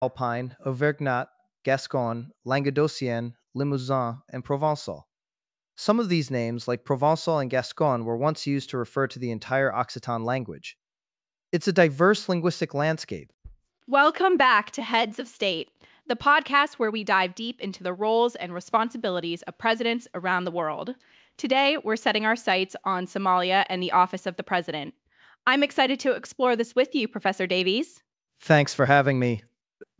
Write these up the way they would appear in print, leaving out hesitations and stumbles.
Alpine, Auvergnat, Gascon, Languedocian, Limousin, and Provençal. Some of these names, like Provençal and Gascon, were once used to refer to the entire Occitan language. It's a diverse linguistic landscape. Welcome back to Heads of State, the podcast where we dive deep into the roles and responsibilities of presidents around the world. Today, we're setting our sights on Somalia and the office of the president. I'm excited to explore this with you, Professor Davies. Thanks for having me.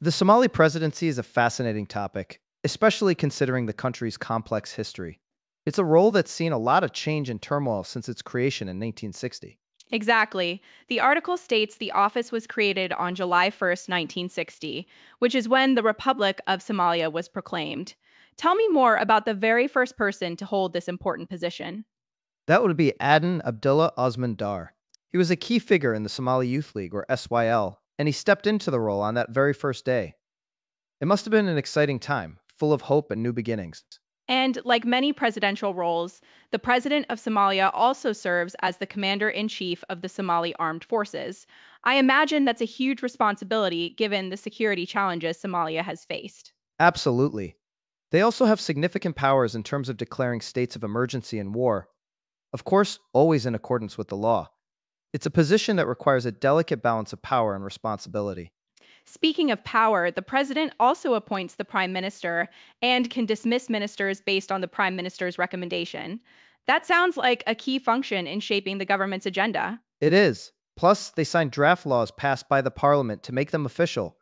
The Somali presidency is a fascinating topic, especially considering the country's complex history. It's a role that's seen a lot of change and turmoil since its creation in 1960. Exactly. The article states the office was created on July 1st, 1960, which is when the Republic of Somalia was proclaimed. Tell me more about the very first person to hold this important position. That would be Aden Abdullah Osman Dar. He was a key figure in the Somali Youth League, or SYL, and he stepped into the role on that very first day. It must have been an exciting time, full of hope and new beginnings. And like many presidential roles, the president of Somalia also serves as the commander in chief of the Somali armed forces. I imagine that's a huge responsibility given the security challenges Somalia has faced. Absolutely. They also have significant powers in terms of declaring states of emergency and war, of course, always in accordance with the law. It's a position that requires a delicate balance of power and responsibility. Speaking of power, the president also appoints the prime minister and can dismiss ministers based on the prime minister's recommendation. That sounds like a key function in shaping the government's agenda. It is. Plus, they sign draft laws passed by the parliament to make them official.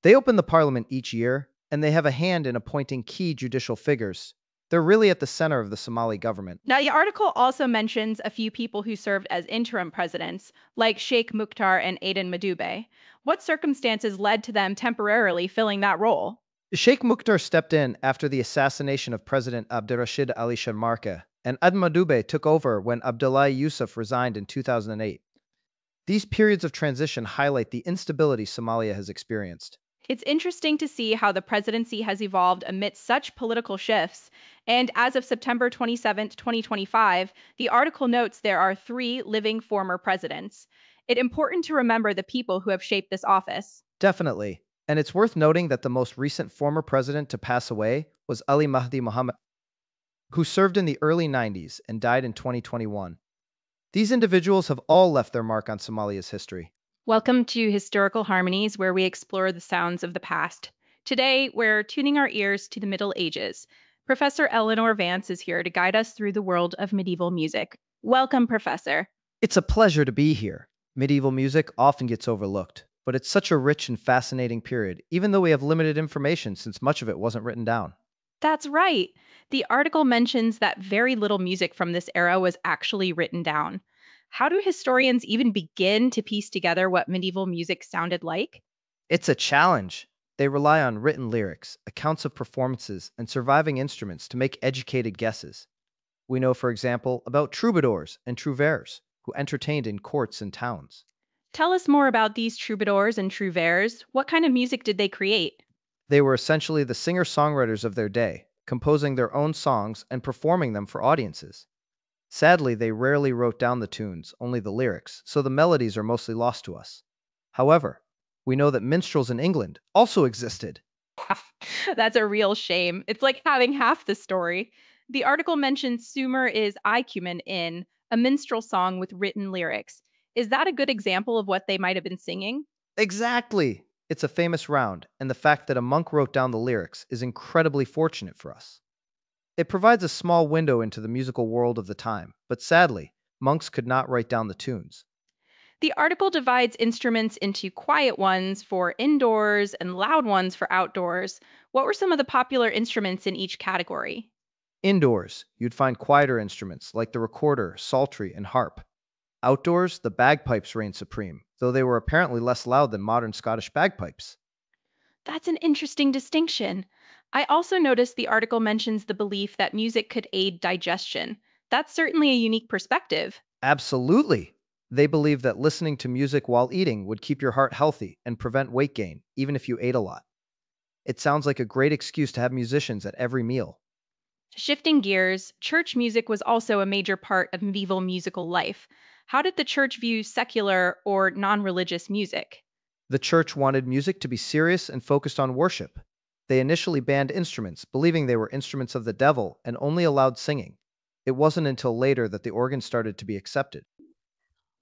They open the parliament each year, and they have a hand in appointing key judicial figures. They're really at the center of the Somali government. Now, the article also mentions a few people who served as interim presidents, like Sheikh Mukhtar and Aden Madube. What circumstances led to them temporarily filling that role? Sheikh Mukhtar stepped in after the assassination of President Abdirashid Ali Sharmarke, and Admadube took over when Abdullahi Yusuf resigned in 2008. These periods of transition highlight the instability Somalia has experienced. It's interesting to see how the presidency has evolved amidst such political shifts. And as of September 27th, 2025, the article notes there are three living former presidents. It's important to remember the people who have shaped this office. Definitely. And it's worth noting that the most recent former president to pass away was Ali Mahdi Mohammed, who served in the early 90s and died in 2021. These individuals have all left their mark on Somalia's history. Welcome to Historical Harmonies, where we explore the sounds of the past. Today, we're tuning our ears to the Middle Ages. Professor Eleanor Vance is here to guide us through the world of medieval music. Welcome, Professor. It's a pleasure to be here. Medieval music often gets overlooked, but it's such a rich and fascinating period, even though we have limited information since much of it wasn't written down. That's right. The article mentions that very little music from this era was actually written down. How do historians even begin to piece together what medieval music sounded like? It's a challenge. They rely on written lyrics, accounts of performances, and surviving instruments to make educated guesses. We know, for example, about troubadours and trouvères, who entertained in courts and towns. Tell us more about these troubadours and trouvères. What kind of music did they create? They were essentially the singer-songwriters of their day, composing their own songs and performing them for audiences. Sadly, they rarely wrote down the tunes, only the lyrics, so the melodies are mostly lost to us. However, we know that minstrels in England also existed. That's a real shame. It's like having half the story. The article mentions Sumer is Icumen in a minstrel song with written lyrics. Is that a good example of what they might have been singing? Exactly! It's a famous round, and the fact that a monk wrote down the lyrics is incredibly fortunate for us. It provides a small window into the musical world of the time, but sadly, monks could not write down the tunes. The article divides instruments into quiet ones for indoors and loud ones for outdoors. What were some of the popular instruments in each category? Indoors, you'd find quieter instruments like the recorder, psaltery, and harp. Outdoors, the bagpipes reigned supreme, though they were apparently less loud than modern Scottish bagpipes. That's an interesting distinction. I also noticed the article mentions the belief that music could aid digestion. That's certainly a unique perspective. Absolutely! They believed that listening to music while eating would keep your heart healthy and prevent weight gain, even if you ate a lot. It sounds like a great excuse to have musicians at every meal. Shifting gears, church music was also a major part of medieval musical life. How did the church view secular or non religious music? The church wanted music to be serious and focused on worship. They initially banned instruments, believing they were instruments of the devil, and only allowed singing. It wasn't until later that the organ started to be accepted.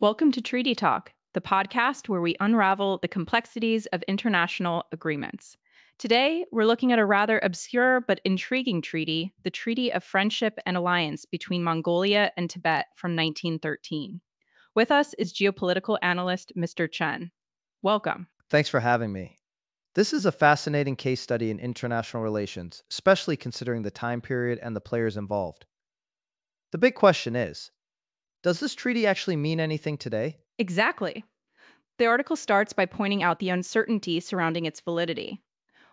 Welcome to Treaty Talk, the podcast where we unravel the complexities of international agreements. Today, we're looking at a rather obscure but intriguing treaty, the Treaty of Friendship and Alliance between Mongolia and Tibet from 1913. With us is geopolitical analyst Mr. Chen. Welcome. Thanks for having me. This is a fascinating case study in international relations, especially considering the time period and the players involved. The big question is, does this treaty actually mean anything today? Exactly. The article starts by pointing out the uncertainty surrounding its validity.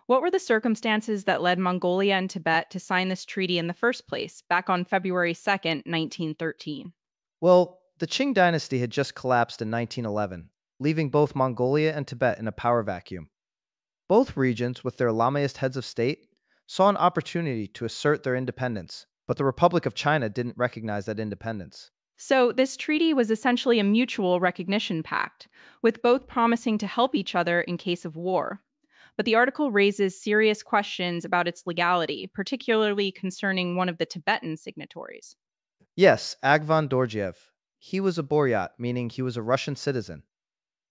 What were the circumstances that led Mongolia and Tibet to sign this treaty in the first place, back on February 2nd, 1913? Well, the Qing dynasty had just collapsed in 1911, leaving both Mongolia and Tibet in a power vacuum. Both regions, with their Lamaist heads of state, saw an opportunity to assert their independence, but the Republic of China didn't recognize that independence. So, this treaty was essentially a mutual recognition pact, with both promising to help each other in case of war. But the article raises serious questions about its legality, particularly concerning one of the Tibetan signatories. Yes, Agvan Dorjiev. He was a Buryat, meaning he was a Russian citizen.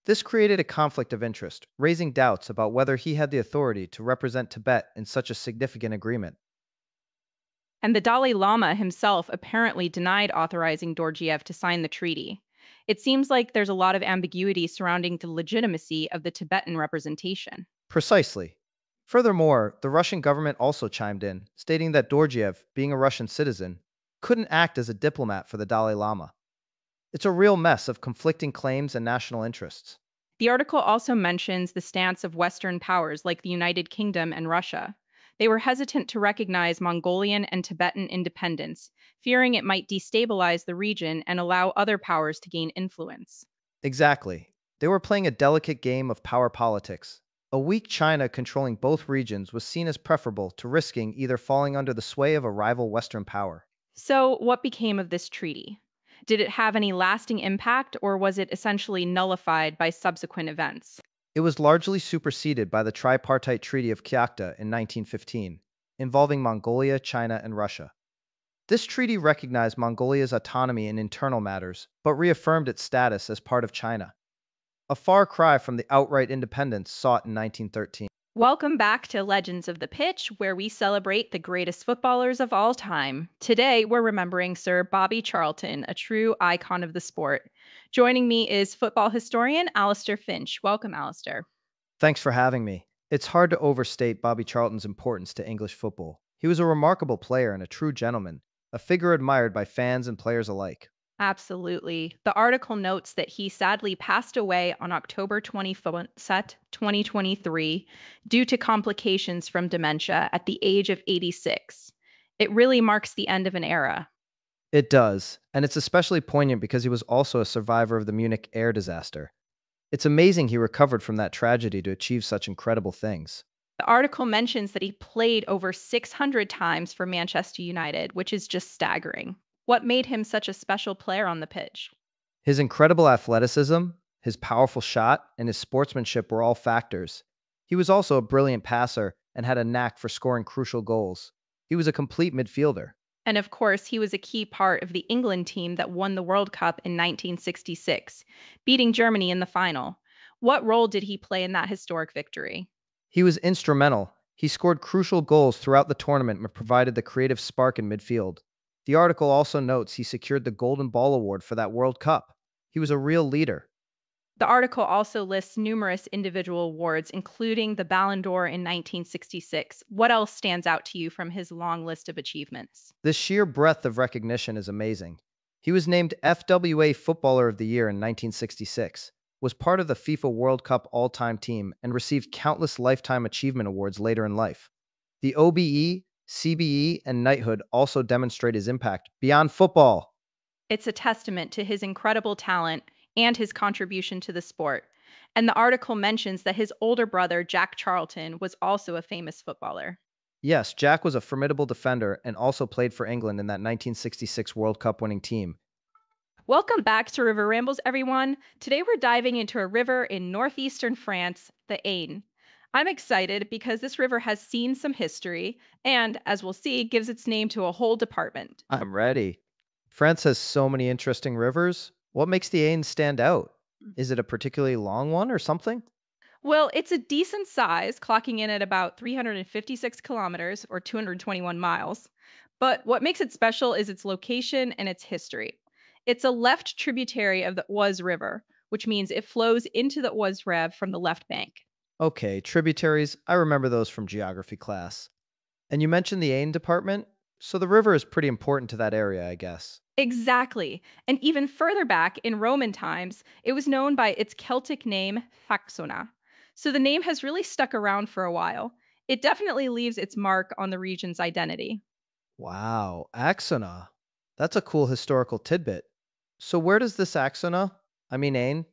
This created a conflict of interest, raising doubts about whether he had the authority to represent Tibet in such a significant agreement. And the Dalai Lama himself apparently denied authorizing Dorjiev to sign the treaty. It seems like there's a lot of ambiguity surrounding the legitimacy of the Tibetan representation. Precisely. Furthermore, the Russian government also chimed in, stating that Dorjiev, being a Russian citizen, couldn't act as a diplomat for the Dalai Lama. It's a real mess of conflicting claims and national interests. The article also mentions the stance of Western powers like the United Kingdom and Russia. They were hesitant to recognize Mongolian and Tibetan independence, fearing it might destabilize the region and allow other powers to gain influence. Exactly. They were playing a delicate game of power politics. A weak China controlling both regions was seen as preferable to risking either falling under the sway of a rival Western power. So, what became of this treaty? Did it have any lasting impact, or was it essentially nullified by subsequent events? It was largely superseded by the Tripartite Treaty of Kyakhta in 1915, involving Mongolia, China, and Russia. This treaty recognized Mongolia's autonomy in internal matters, but reaffirmed its status as part of China. A far cry from the outright independence sought in 1913. Welcome back to Legends of the Pitch, where we celebrate the greatest footballers of all time. Today, we're remembering Sir Bobby Charlton, a true icon of the sport. Joining me is football historian Alistair Finch. Welcome, Alistair. Thanks for having me. It's hard to overstate Bobby Charlton's importance to English football. He was a remarkable player and a true gentleman, a figure admired by fans and players alike. Absolutely. The article notes that he sadly passed away on October 21st, 2023, due to complications from dementia at the age of 86. It really marks the end of an era. It does, and it's especially poignant because he was also a survivor of the Munich air disaster. It's amazing he recovered from that tragedy to achieve such incredible things. The article mentions that he played over 600 times for Manchester United, which is just staggering. What made him such a special player on the pitch? His incredible athleticism, his powerful shot, and his sportsmanship were all factors. He was also a brilliant passer and had a knack for scoring crucial goals. He was a complete midfielder. And of course, he was a key part of the England team that won the World Cup in 1966, beating Germany in the final. What role did he play in that historic victory? He was instrumental. He scored crucial goals throughout the tournament and provided the creative spark in midfield. The article also notes he secured the Golden Ball Award for that World Cup. He was a real leader. The article also lists numerous individual awards, including the Ballon d'Or in 1966. What else stands out to you from his long list of achievements? The sheer breadth of recognition is amazing. He was named FWA Footballer of the Year in 1966, was part of the FIFA World Cup all-time team, and received countless lifetime achievement awards later in life. The OBE, CBE, and knighthood also demonstrate his impact beyond football. It's a testament to his incredible talent and his contribution to the sport. And the article mentions that his older brother, Jack Charlton, was also a famous footballer. Yes, Jack was a formidable defender and also played for England in that 1966 World Cup winning team. Welcome back to River Rambles, everyone. Today we're diving into a river in northeastern France, the Aisne. I'm excited because this river has seen some history and, as we'll see, gives its name to a whole department. I'm ready. France has so many interesting rivers. What makes the Aisne stand out? Is it a particularly long one or something? Well, it's a decent size, clocking in at about 356 kilometers or 221 miles. But what makes it special is its location and its history. It's a left tributary of the Oise River, which means it flows into the Oise Rev from the left bank. Okay, tributaries. I remember those from geography class. And you mentioned the Aisne department, so the river is pretty important to that area, I guess. Exactly. And even further back in Roman times, it was known by its Celtic name, Saxona. So the name has really stuck around for a while. It definitely leaves its mark on the region's identity. Wow, Axona. That's a cool historical tidbit. So where does this Axona, Aisne,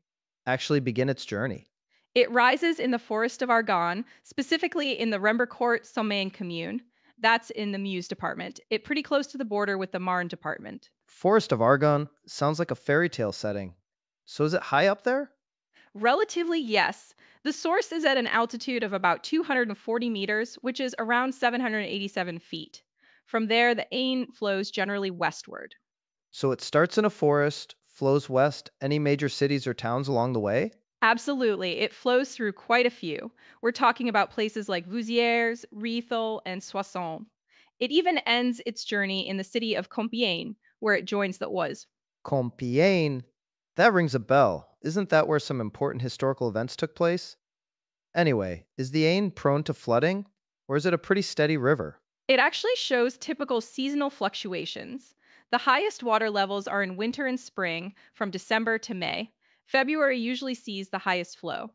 actually begin its journey? It rises in the forest of Argonne, specifically in the Rembercourt Somain commune. That's in the Meuse department. It pretty close to the border with the Marne department. Forest of Argonne sounds like a fairy tale setting. So is it high up there? Relatively, yes. The source is at an altitude of about 240 meters, which is around 787 feet. From there, the Aisne flows generally westward. So it starts in a forest, flows west, any major cities or towns along the way? Absolutely, it flows through quite a few. We're talking about places like Vouzières, Rethel, and Soissons. It even ends its journey in the city of Compiègne, where it joins the Oise. Compiègne. That rings a bell. Isn't that where some important historical events took place? Anyway, is the Aisne prone to flooding? Or is it a pretty steady river? It actually shows typical seasonal fluctuations. The highest water levels are in winter and spring from December to May. February usually sees the highest flow.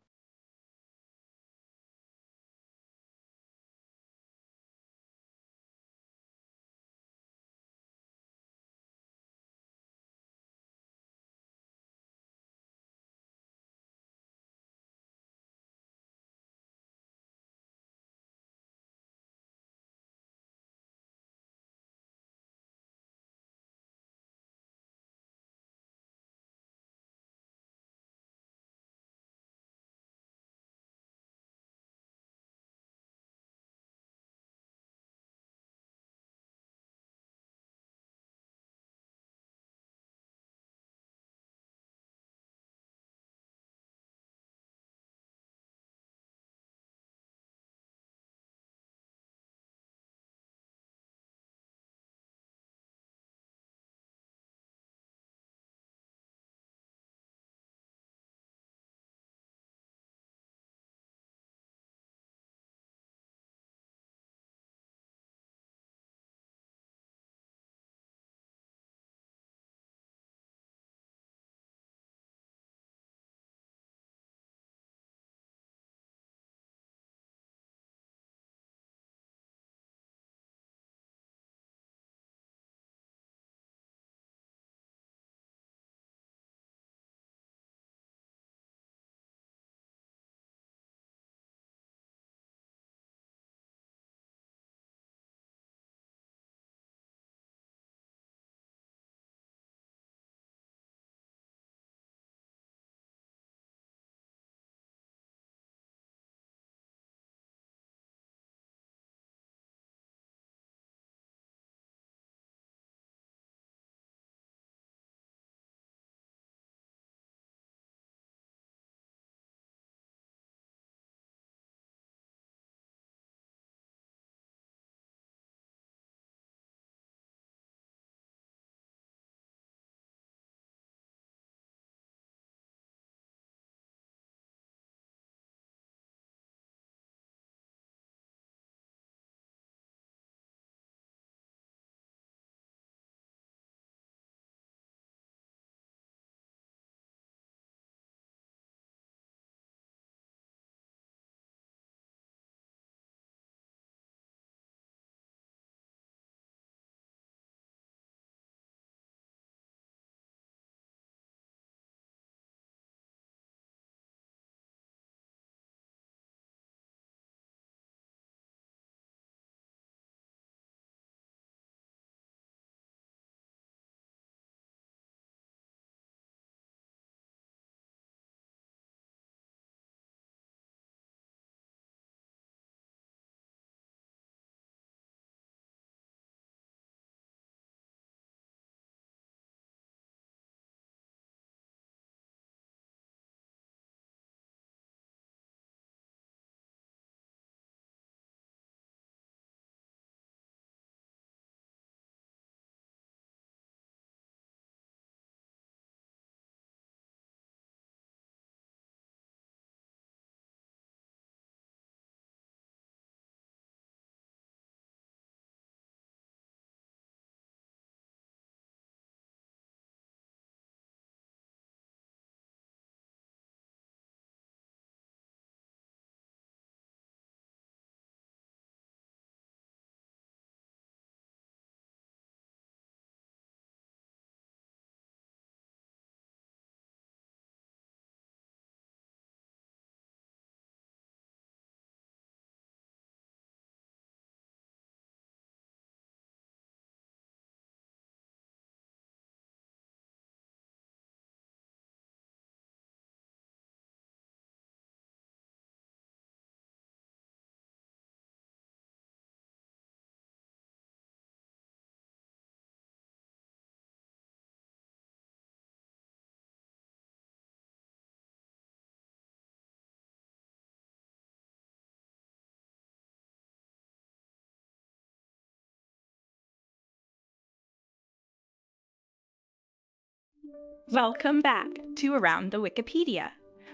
Welcome back to Around the Wikipedia,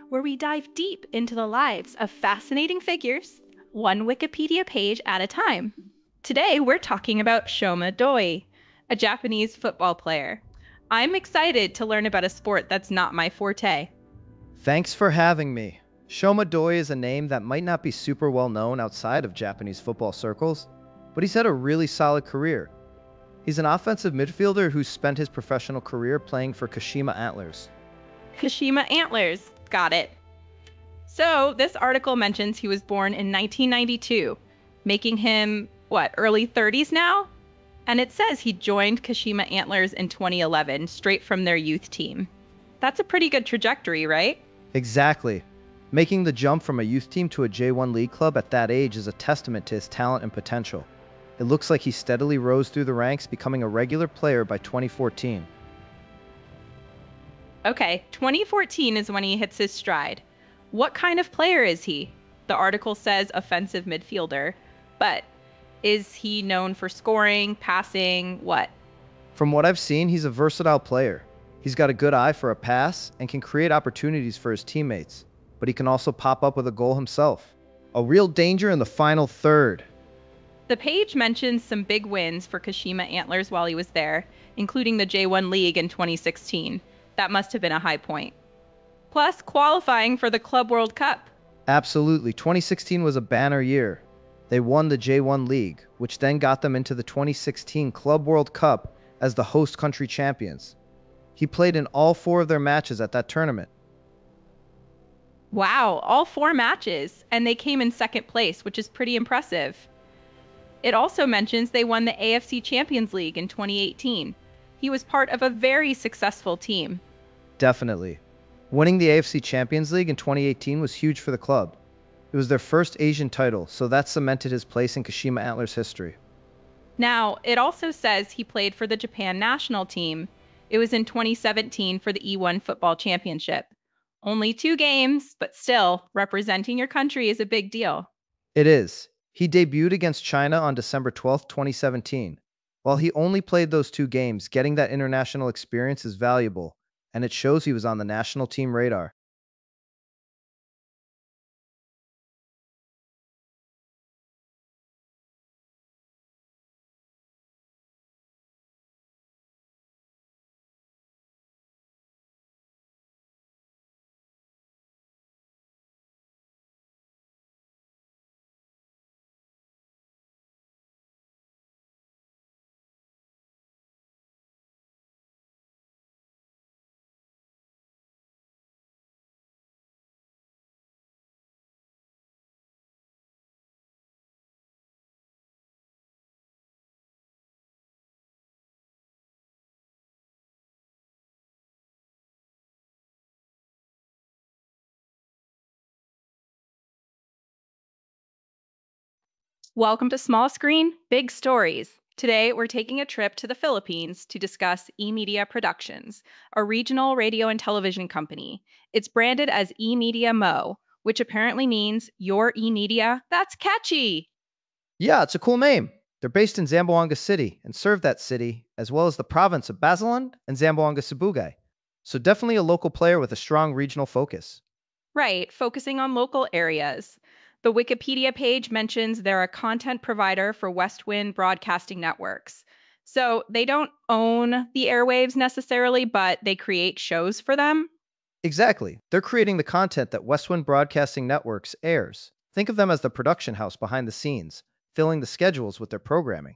where we dive deep into the lives of fascinating figures, one Wikipedia page at a time. Today we're talking about Shoma Doi, a Japanese football player. I'm excited to learn about a sport that's not my forte. Thanks for having me. Shoma Doi is a name that might not be super well known outside of Japanese football circles, but he's had a really solid career. He's an offensive midfielder who spent his professional career playing for Kashima Antlers. Kashima Antlers, got it. So, this article mentions he was born in 1992, making him, early 30s now? And it says he joined Kashima Antlers in 2011, straight from their youth team. That's a pretty good trajectory, right? Exactly. Making the jump from a youth team to a J1 League club at that age is a testament to his talent and potential. It looks like he steadily rose through the ranks, becoming a regular player by 2014. Okay, 2014 is when he hits his stride. What kind of player is he? The article says offensive midfielder, but is he known for scoring, passing, what? From what I've seen, he's a versatile player. He's got a good eye for a pass and can create opportunities for his teammates, but he can also pop up with a goal himself. A real danger in the final third. The page mentions some big wins for Kashima Antlers while he was there, including the J1 League in 2016. That must have been a high point. Plus, qualifying for the Club World Cup. Absolutely, 2016 was a banner year. They won the J1 League, which then got them into the 2016 Club World Cup as the host country champions. He played in all 4 of their matches at that tournament. Wow, all 4 matches, and they came in second place, which is pretty impressive. It also mentions they won the AFC Champions League in 2018. He was part of a very successful team. Definitely. Winning the AFC Champions League in 2018 was huge for the club. It was their first Asian title, so that cemented his place in Kashima Antlers history. Now, it also says he played for the Japan national team. It was in 2017 for the E1 Football Championship. Only 2 games, but still, representing your country is a big deal. It is. He debuted against China on December 12, 2017. While he only played those 2 games, getting that international experience is valuable, and it shows he was on the national team radar. Welcome to Small Screen, Big Stories. Today, we're taking a trip to the Philippines to discuss eMedia Productions, a regional radio and television company. It's branded as eMedia Mo, which apparently means your eMedia. That's catchy! Yeah, it's a cool name. They're based in Zamboanga City and serve that city, as well as the province of Basilan and Zamboanga Sibugay. So definitely a local player with a strong regional focus. Right, focusing on local areas. The Wikipedia page mentions they're a content provider for West Wind Broadcasting Networks. So they don't own the airwaves necessarily, but they create shows for them. Exactly. They're creating the content that Westwind Broadcasting Networks airs. Think of them as the production house behind the scenes, filling the schedules with their programming.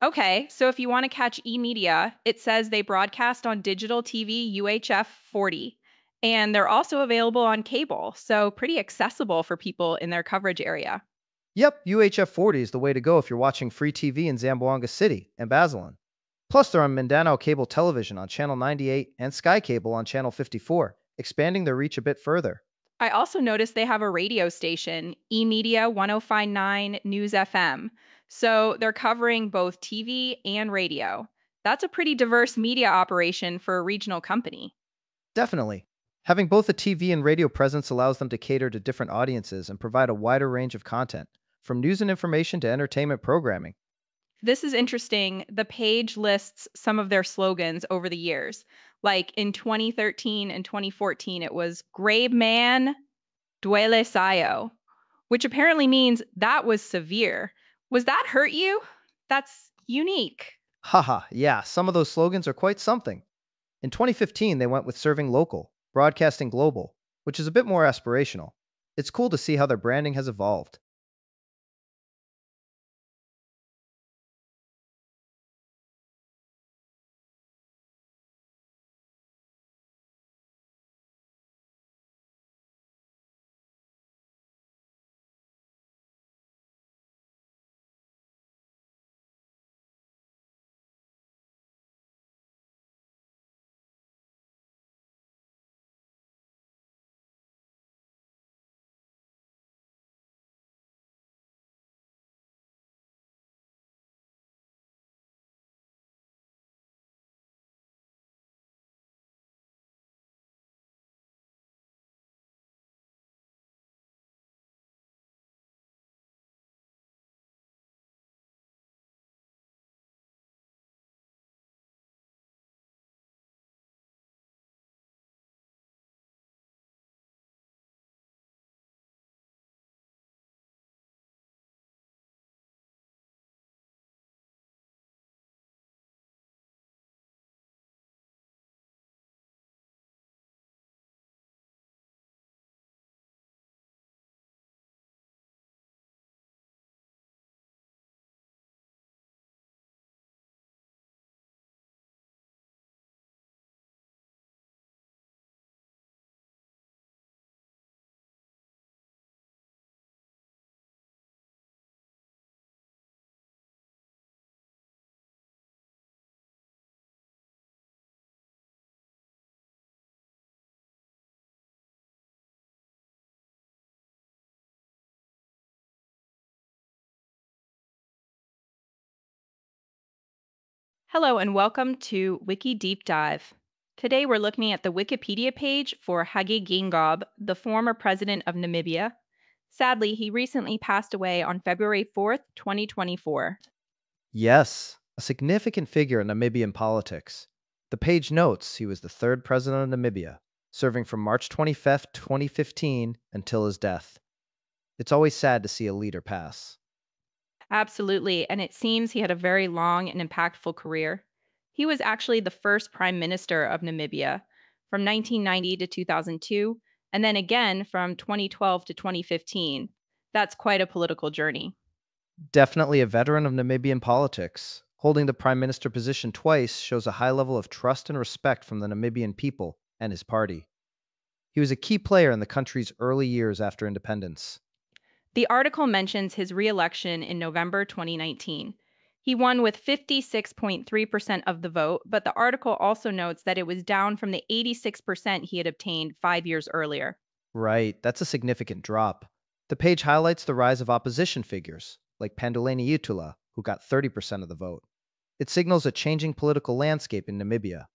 Okay, so if you want to catch eMedia, it says they broadcast on digital TV UHF 40, and they're also available on cable, so pretty accessible for people in their coverage area. Yep, UHF 40 is the way to go if you're watching free TV in Zamboanga City and Basilan. Plus, they're on Mindanao Cable Television on Channel 98 and Sky Cable on Channel 54, expanding their reach a bit further. I also noticed they have a radio station, eMedia 1059 News FM. So they're covering both TV and radio. That's a pretty diverse media operation for a regional company. Definitely. Having both a TV and radio presence allows them to cater to different audiences and provide a wider range of content, from news and information to entertainment programming. This is interesting. The page lists some of their slogans over the years, Like in 2013 and 2014, it was Grave Man Duele Sayo, which apparently means that was severe. Was that hurt you? That's unique. Haha, yeah, some of those slogans are quite something. In 2015, they went with serving local, broadcasting global, which is a bit more aspirational. It's cool to see how their branding has evolved. Hello and welcome to Wiki Deep Dive. Today we're looking at the Wikipedia page for Hage Geingob, the former president of Namibia. Sadly, he recently passed away on February 4th, 2024. Yes, a significant figure in Namibian politics. The page notes he was the third president of Namibia, serving from March 25th, 2015 until his death. It's always sad to see a leader pass. Absolutely, and it seems he had a very long and impactful career. He was actually the first prime minister of Namibia from 1990 to 2002, and then again from 2012 to 2015. That's quite a political journey. Definitely a veteran of Namibian politics. Holding the prime minister position twice shows a high level of trust and respect from the Namibian people and his party. He was a key player in the country's early years after independence. The article mentions his re-election in November 2019. He won with 56.3% of the vote, but the article also notes that it was down from the 86% he had obtained 5 years earlier. Right, that's a significant drop. The page highlights the rise of opposition figures, like Panduleni Yutula, who got 30% of the vote. It signals a changing political landscape in Namibia.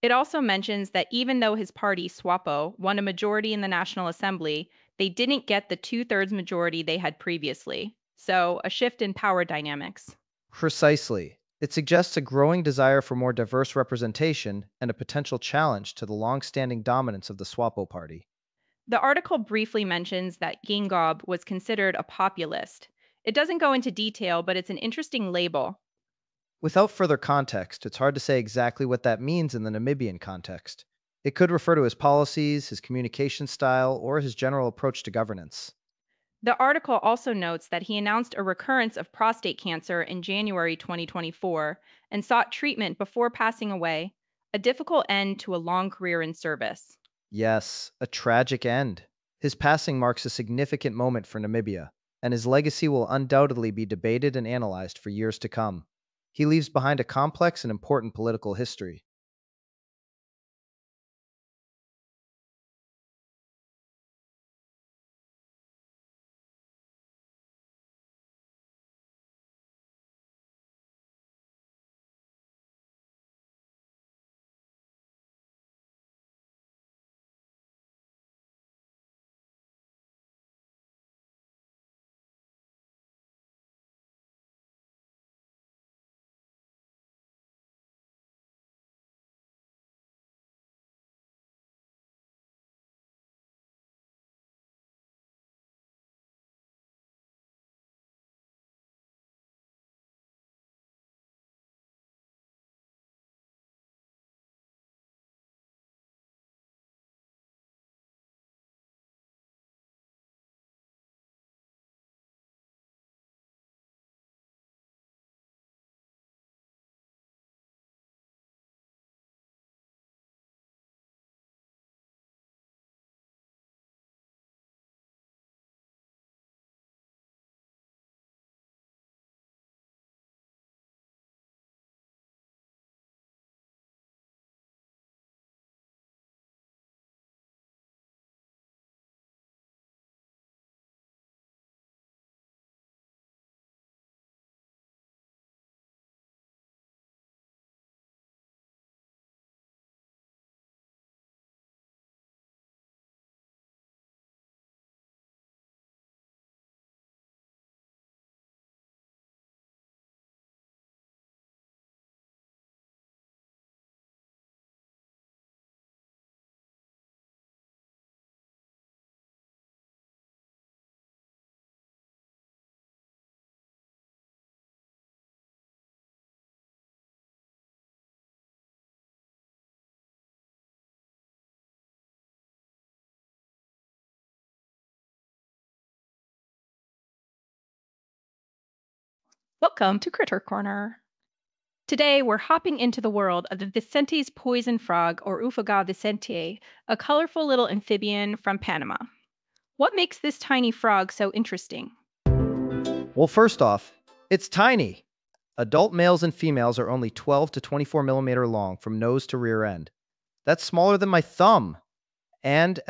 It also mentions that even though his party, SWAPO, won a majority in the National Assembly, they didn't get the two-thirds majority they had previously. So, a shift in power dynamics. Precisely. It suggests a growing desire for more diverse representation and a potential challenge to the long-standing dominance of the SWAPO party. The article briefly mentions that Geingob was considered a populist. It doesn't go into detail, but it's an interesting label. Without further context, it's hard to say exactly what that means in the Namibian context. It could refer to his policies, his communication style, or his general approach to governance. The article also notes that he announced a recurrence of prostate cancer in January 2024 and sought treatment before passing away, a difficult end to a long career in service. Yes, a tragic end. His passing marks a significant moment for Namibia, and his legacy will undoubtedly be debated and analyzed for years to come. He leaves behind a complex and important political history. Welcome to Critter Corner. Today, we're hopping into the world of the Vicente's poison frog, or Ufoga vicente, a colorful little amphibian from Panama. What makes this tiny frog so interesting? Well, first off, it's tiny. Adult males and females are only 12 to 24 millimeter long from nose to rear end. That's smaller than my thumb. And